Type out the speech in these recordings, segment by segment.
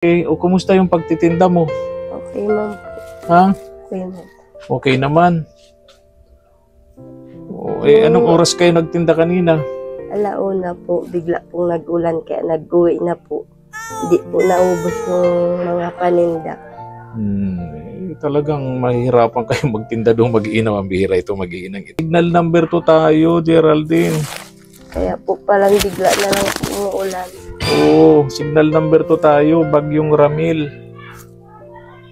Okay, o kumusta yung pagtitinda mo? Okay, ma'am. Ha? Okay, ma'am. Okay naman. O, anong oras kayo nagtinda kanina? Alauna po, bigla pong nag-ulan kaya nag-uwi na po. Hindi po naubos yung mga paninda. Talagang mahihirapan kayo magtinda doon mag-iinaw. Ang bihira ito mag-iinang ito. Signal number 2 tayo, Geraldine. Kaya po palang bigla na lang po umuulan. Oo, signal number 2 tayo, Bagyong Ramil.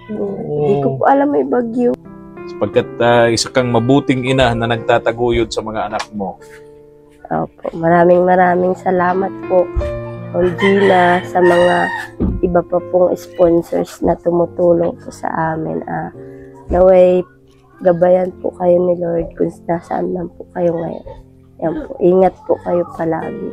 Hindi ko po alam may bagyo. Sapagkat isa kang mabuting ina na nagtataguyod sa mga anak mo. Opo, maraming salamat po, Ma'am Gina, sa mga iba pa pong sponsors na tumutulong po sa amin. Naway, gabayan po kayo ni Lord kung nasaan man po kayo ngayon. Yan po, ingat po kayo palagi.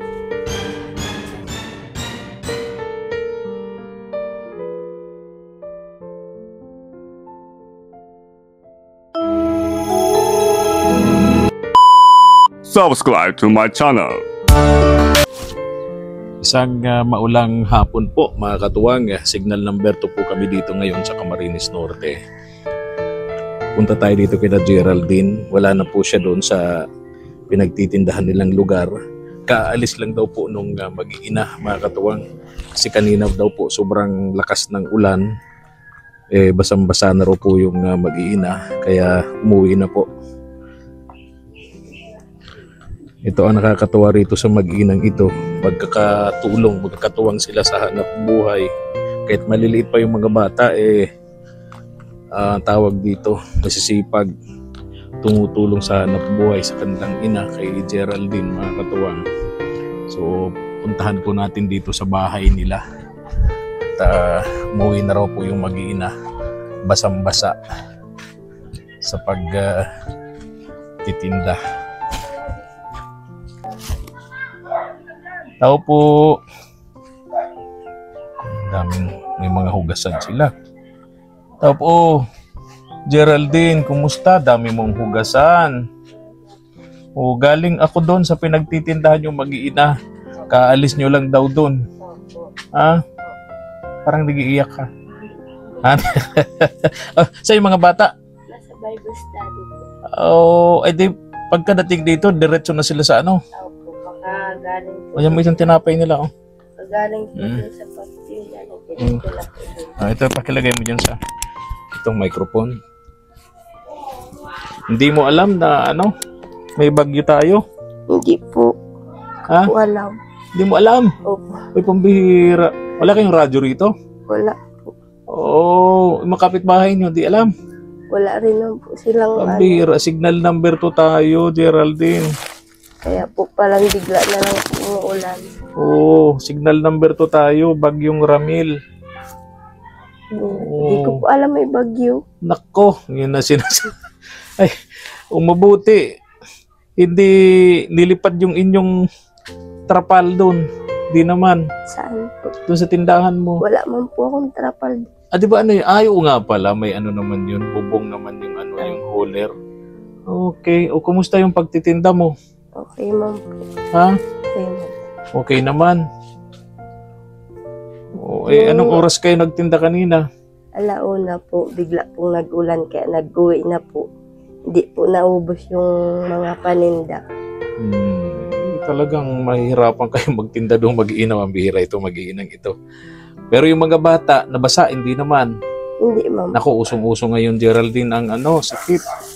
Subscribe to my channel. Isang maulang hapon po mga katuwang. Signal number 2 po kami dito ngayon sa Camarines Norte. Punta tayo dito kina Geraldine. Wala na po siya doon sa pinagtitindahan nilang lugar. Kaalis lang daw po nung mag-iina mga katuwang. Kasi kanina daw po sobrang lakas ng ulan. Basang-basa na raw po yung mag-iina. Kaya umuwi na po. Ito ang nakakatuwa rito sa mag-inang ito. Magkakatuwang sila sa hanap buhay. Kahit maliliit pa yung mga bata, tawag dito, nasisipag, tumutulong sa hanap buhay sa kanilang ina, kay Geraldine, mga katuwang. So, puntahan po natin dito sa bahay nila. At umuwi na raw po yung mag-ina, basang-basa sa pagtitinda. Tao po. Daming may mga hugasan sila. Tao po. Geraldine, kumusta? Dami mong hugasan. O, galing ako doon sa pinagtitindahan yung mag-iina. Kaalis nyo lang daw doon. Ha? Parang nagiiyak ka. Ha? Sa yung mga bata? Nasa Bible study po. Oh, edi pagkadating dito, diretso na sila sa ano? Galing po. Ayan mo itong tinapay nila, oh. Galing po sa pagtinda. Ito, pakilagay mo dyan sa itong microphone. Hindi mo alam na ano, may bagyo tayo? Hindi po. Ha? Wala. Hindi mo alam? Opo. May pambihira. Wala kayong radyo rito? Wala po. Oo, makapit bahay nyo, di alam. Wala rin naman po silang Pambihira, signal number 2 tayo, Geraldine. Kaya po palang bigla na lang po umuulan. Oo, signal number 2 tayo, Bagyong Ramil. Hindi ko po alam may bagyo. Nako, yun na sinasabi. Ay, mabuti. Hindi nilipad yung inyong trapal doon. Di naman. Saan po? Doon sa tindahan mo. Wala man po akong trapal. Di ba ano yun? Oo nga pala, may ano naman yun. Bubong naman yung ano, yung hauler. Okay, o kumusta yung pagtitinda mo? Okay, ma'am. Ha? Okay, ma'am. Okay naman. O, anong oras kayo nagtinda kanina? Alauna po, bigla pong nag-ulan kaya nag-uwi na po. Hindi po naubos yung mga paninda. Talagang mahihirapan kayo magtinda doon mag-iinaw. Ang bihira ito mag-iinang ito. Pero yung mga bata, nabasa, hindi naman. Hindi, ma'am. Naku, usong-uso ngayon, Geraldine, ang ano, sakit.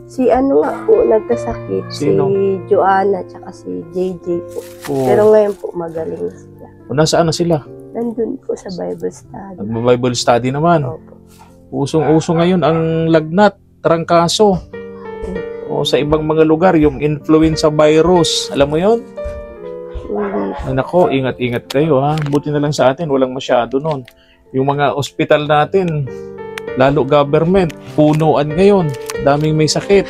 Si ano nga po, nagkasakit. Sino? Si Joanna, tsaka si JJ po. Oo. Pero ngayon po, magaling na sila. O, nasaan na sila? Nandun po sa Bible study. Nag-Bible study naman. Opo. Usong-uso ngayon ang lagnat, trangkaso. O sa ibang mga lugar, yung influenza virus. Alam mo yon? Ay, nako, ingat-ingat kayo ha. Buti na lang sa atin, walang masyado nun. Yung mga ospital natin, lalo government, punuan ngayon. Daming may sakit.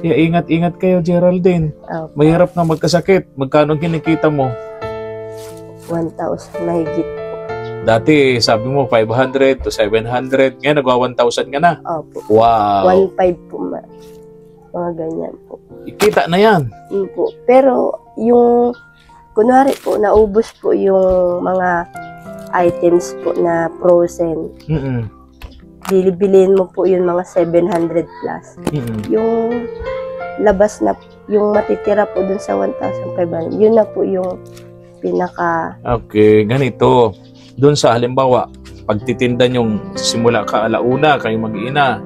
Kaya ingat-ingat kayo, Geraldine. Opo. Mahirap na magkasakit. Magkano kinikita mo? 1,000 mahigit po. Dati, sabi mo, 500 to 700. Ngayon, nagwa 1,000 ka na. Opo. Wow. 1,500 po. Mga ganyan po. Ikita na yan. Po. Pero, yung, kunwari po, naubos po yung mga items po na frozen. Mm-mm. Bilibilin mo po yun mga 700 plus. Mm-mm. Yung labas na, yung matitira po dun sa 1,500, yun na po yung pinaka... Okay, ganito. Doon sa halimbawa, pagtitinda yung simula ka alauna, kayo mag-iina.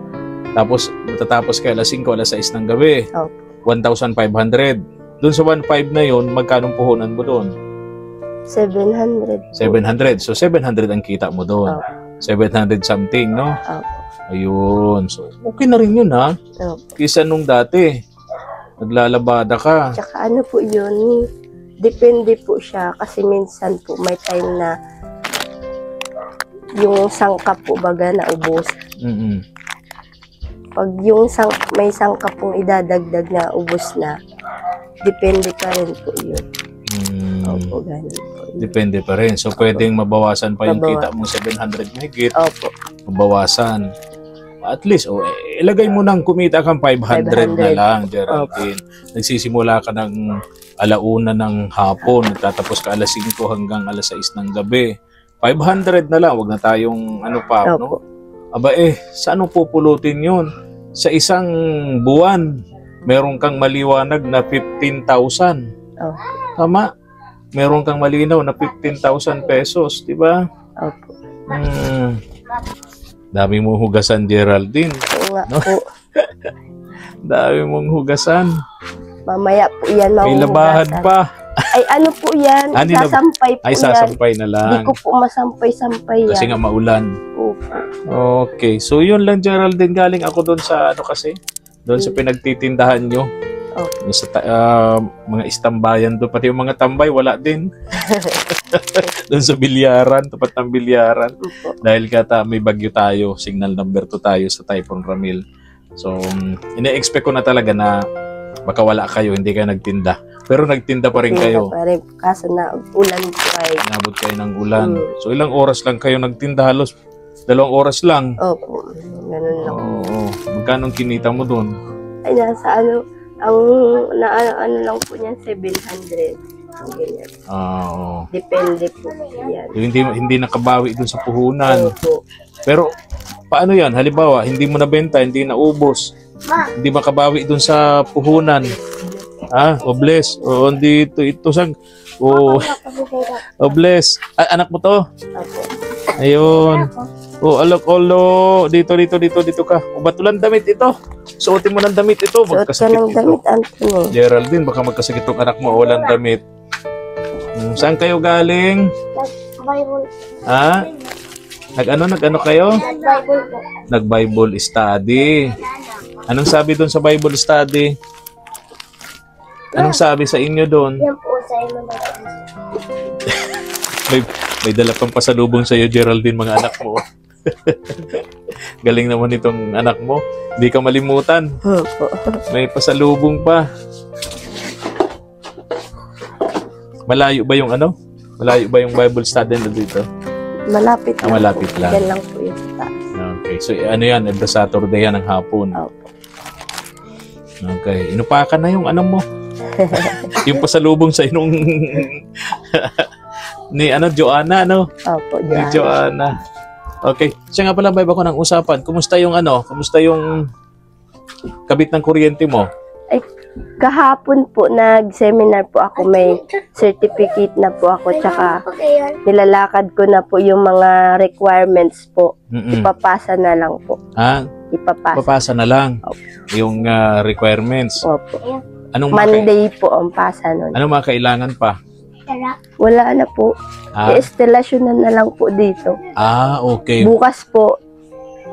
Tapos, matatapos kayo alas 5, alas 6 ng gabi. Opo. 1,500. Doon sa 1,500 na yun, magkano puhunan mo doon? 700. 700. So, 700 ang kita mo doon. Opo. 700 something, no? Opo. Ayun. So, okay na rin yun, ha? Opo. Kisa nung dati, naglalabada ka. Tsaka ano po yun, depende po siya kasi minsan po may time na yung sangkap po baga na ubos. Mm-mm. Pag yung may sangkap pong idadagdag na ubos na, depende pa rin po yun. Opo, ganun po. Depende pa rin. So, pwedeng mabawasan pa yung Mabawasan. kita mo 700 mahigit. Opo. Mabawasan. At least, ilagay mo nang kumita kang 500 na 500. lang, Geraldine. Nagsisimula ka ng alauna ng hapon, nagtatapos ka alas 5 hanggang alas 6 ng gabi. 500 na lang, wag na tayong ano pa, Opo. no? Aba saan mo pupulutin yun? Sa isang buwan, meron kang maliwanag na 15,000. Opo. Tama? Meron kang malinaw na 15,000 pesos, di ba? Opo. Dami mong hugasan, Geraldine. Oo nga No? po. Dami mong hugasan. Mamaya po yan May labahan mahuhugasan. pa. Ay, ano po yan? Ani na- Sasampay po Ay, yan. sasampay na Hindi lang. ko po masampay-sampay yan. Kasi nga maulan. Opo. Okay. So, yun lang, Geraldine. Galing ako doon sa, ano kasi, doon sa pinagtitindahan nyo. Okay. Doon sa mga istambayan doon. Pati yung mga tambay, wala din. Doon sa bilyaran, tapat ng bilyaran. Opo. Dahil kata may bagyo tayo, signal number 2 tayo sa Typhoon Ramil. So, ina-expect ko na talaga na baka wala kayo, hindi kayo nagtinda. Pero nagtinda pa rin kayo. Pa rin. Kaso na ulan po ay. Inabot kayo ng ulan. Mm. So, ilang oras lang kayo nagtinda? Halos 2 oras lang. Opo. Ganun lang. Oo. Magkano kinita mo doon? Ay, nasa ano, ang ano lang po niyan, 700. Ganyan. Oo. Depende po yan. So, hindi nakabawi doon sa puhunan. Opo. Pero, paano yan? Halimbawa, hindi mo nabenta, hindi naubos. Hindi makabawi doon sa puhunan. O bless. O, dito, ito sang. O bless. Anak mo to? Opo. Ayun. O, alok, dito ka. O, batulan damit ito. Suotin mo ng damit ito. Suot ka Magkasakit ng ito. damit, Anthony. Geraldine, baka magkasakit tong anak mo. Walang damit. Saan kayo galing? Bible. Ha? Nag-ano kayo? Bible po. Nag-Bible study. Anong sabi doon sa Bible study? Anong sabi sa inyo doon? Yan po sa inyo na. May dala pang pasalubong sa iyo, Geraldine, mga anak mo. Galing naman itong anak mo. Hindi ka malimutan. Opo. May pasalubong pa. Malayo ba yung ano? Malayo ba yung Bible study na dito? Malapit lang. Malapit po. lang. Yan lang po yung sa taas. Okay. So, ano yan? Every Saturday yan ng hapon. Opo. Okay. Inupakan na yung ano mo. Yung pasalubong sa inong ni Joanna, no? Opo. Ni Diyan. Joanna. Okay. Siya nga pala, may ako ng usapan. Kumusta yung Kumusta yung kabit ng kuryente mo? Ay, kahapon po nag-seminar po ako. May certificate na po ako. Tsaka nilalakad ko na po yung mga requirements po. Mm-mm. Ipapasa na lang po. Ha? Ipapasa. Papasa na lang Opo. yung requirements. Opo. Anong Monday po ang pasa nun. Anong mga kailangan pa? Wala na po. Ah, I-installationan na lang po dito. okay. Bukas po,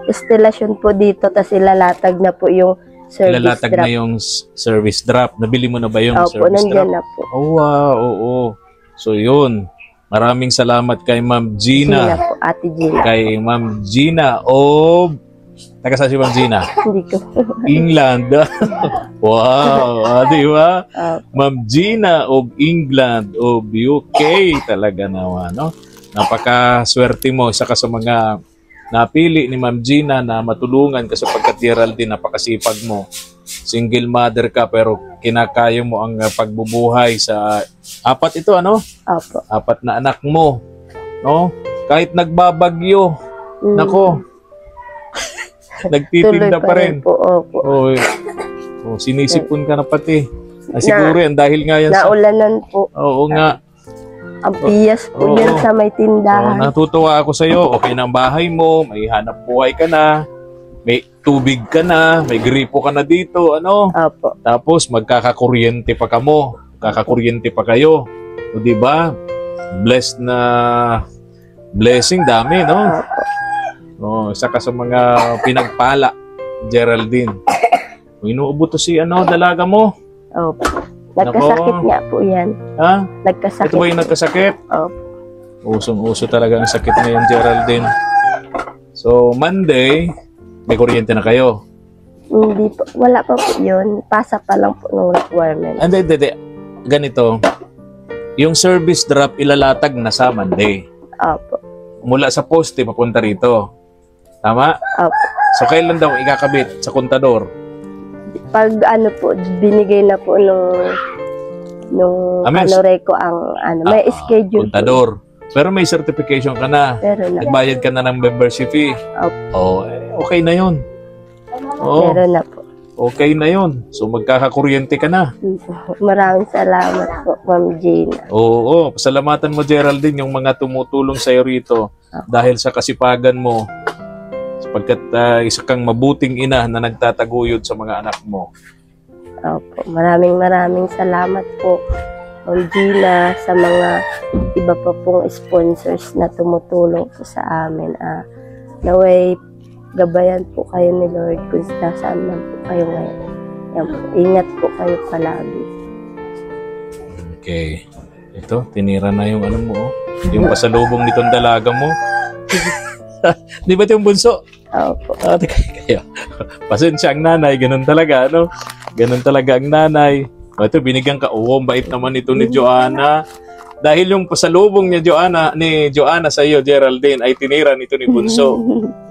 installation po dito. Tapos ilalatag na po yung service Ilalatag drop. na yung service drop. Nabili mo na ba yung Opo, service nandyan drop? na po. Oh, wow. Oo. So, yun. Maraming salamat kay Ma'am Gina Gina. po, Ate Gina. Kay Ma'am Gina of... Taga saan si Ma'am Gina? Hindi ko. England. Wow. Di ba? Opo. Ma'am Gina of England, of UK. Talaga naman, no? Napakaswerte mo. Isa ka sa mga napili ni Ma'am Gina na matulungan kasi pagkat Geraldine, napakasipag mo. Single mother ka pero kinakaya mo ang pagbubuhay sa apat ito, ano? Opo. 4 na anak mo, no? Kahit nagbabagyo, nako, Tuloy nagtitinda pa rin. po. Opo. Oh, sinisipon ka na pati. Siguro yan dahil nga yan Naulanan po. Oo nga. Ang piyas po yan sa may tindahan. Natutuwa ako sa iyo. Okay na ang bahay mo, may hanap buhay ka na, may tubig ka na, may gripo ka na dito, ano? Opo. Tapos magkakakuryente pa kamo, kakakuryente pa kayo. O di ba? Blessed na blessing dami, no? Opo. Isa ka sa mga pinagpala, Geraldine. Inuubo to si dalaga mo. Opo. Nagkasakit nga po yan. Ha? Nagkasakit. Ito ba yung nagkasakit? Opo. Usong-uso talaga ang sakit ngayon, Geraldine. So, Monday, may kuryente na kayo. Hindi po. Wala pa po yun. Pasa pa lang po ng requirement. Hindi. Ganito. Yung service drop ilalatag na sa Monday. Opo. Mula sa poste, papunta rito. Tama? Opo. So, kailan daw ikakabit sa kontador? Pag po, binigay na po nung Reko ang may schedule kontador. Pero may certification ka na. Pero na. Nagbayad ka na ng membership fee. Okay na yun. Pero na po. Okay na yun. So magkakakuryente ka na. Maraming salamat po, Ma'am Gina. Oo. Pasalamatan mo, Geraldine, yung mga tumutulong sa'yo rito. Dahil sa kasipagan mo. Sapagkat isa kang mabuting ina na nagtataguyod sa mga anak mo. Opo. Maraming salamat po, Ma'am Gina, sa mga iba pa pong sponsors na tumutulong po sa amin. Naway, gabayan po kayo ni Lord kung nasaan man po kayo ngayon. Yan po. Ingat po kayo palagi. Okay. Ito, tinira na yung mo. Yung pasalubong nitong dalaga mo. Di ba ito yung bunso? Opo. Kaya, pasensya ang nanay. Ganun talaga, ano? Ganun talaga ang nanay. Ito, binigyan ka. Ang bait naman ito ni Joanna. Dahil yung pasalubong ni Joanna sa iyo, Geraldine, ay tinira nito ni Bunso.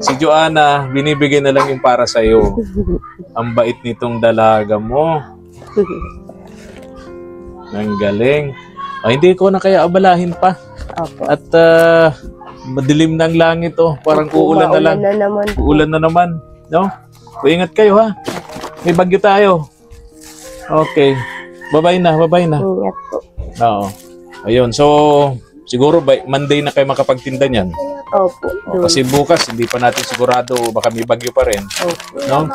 Si Joanna, binibigay na lang yung para sa iyo. Ang bait nitong dalaga mo. Ang galing. Hindi ko na kaya abalahin pa. Opo. At madilim na ang langit, parang uulan na lang. Uulan na naman. No? Ingat kayo, ha? May bagyo tayo. Okay. Bye-bye na. Ingat po. Oo. Ayun, so siguro by Monday na kayo makapagtinda niyan. Opo. Kasi bukas hindi pa natin sigurado, baka may bagyo pa rin. Opo. No?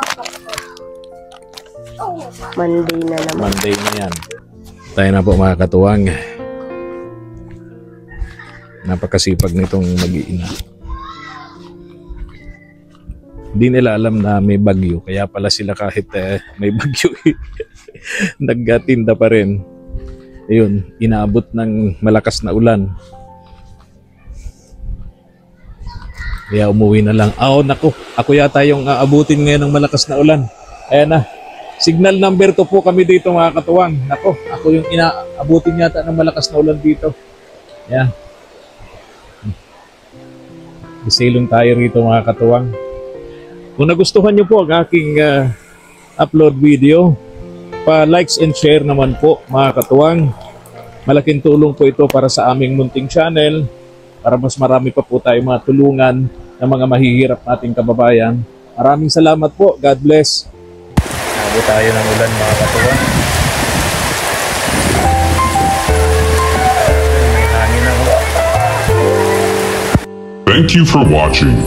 Monday na naman. Monday na yan. Tayo na po mga katuwang. Napakasipag nitong mag-iina. Hindi nila alam na may bagyo, kaya pala sila kahit may bagyo nagtinda pa rin. Ayun, inaabot ng malakas na ulan. Kaya umuwi na lang. Naku, ako yata yung aabutin ngayon ng malakas na ulan. Ayan na. Signal number 2 po kami dito mga katuwang. Naku, ako yung inaabutin yata ng malakas na ulan dito. Ayan. Isilong tayo rito mga katuwang. Kung nagustuhan nyo po ang aking upload video, pa-likes and share naman po mga katuwang. Malaking tulong po ito para sa aming munting channel, para mas marami pa po tayo matulungan ng mga mahihirap nating kababayan. Maraming salamat po. God bless. Nago tayo ng ulan mga katuwang. May hangin ako. Thank you for watching.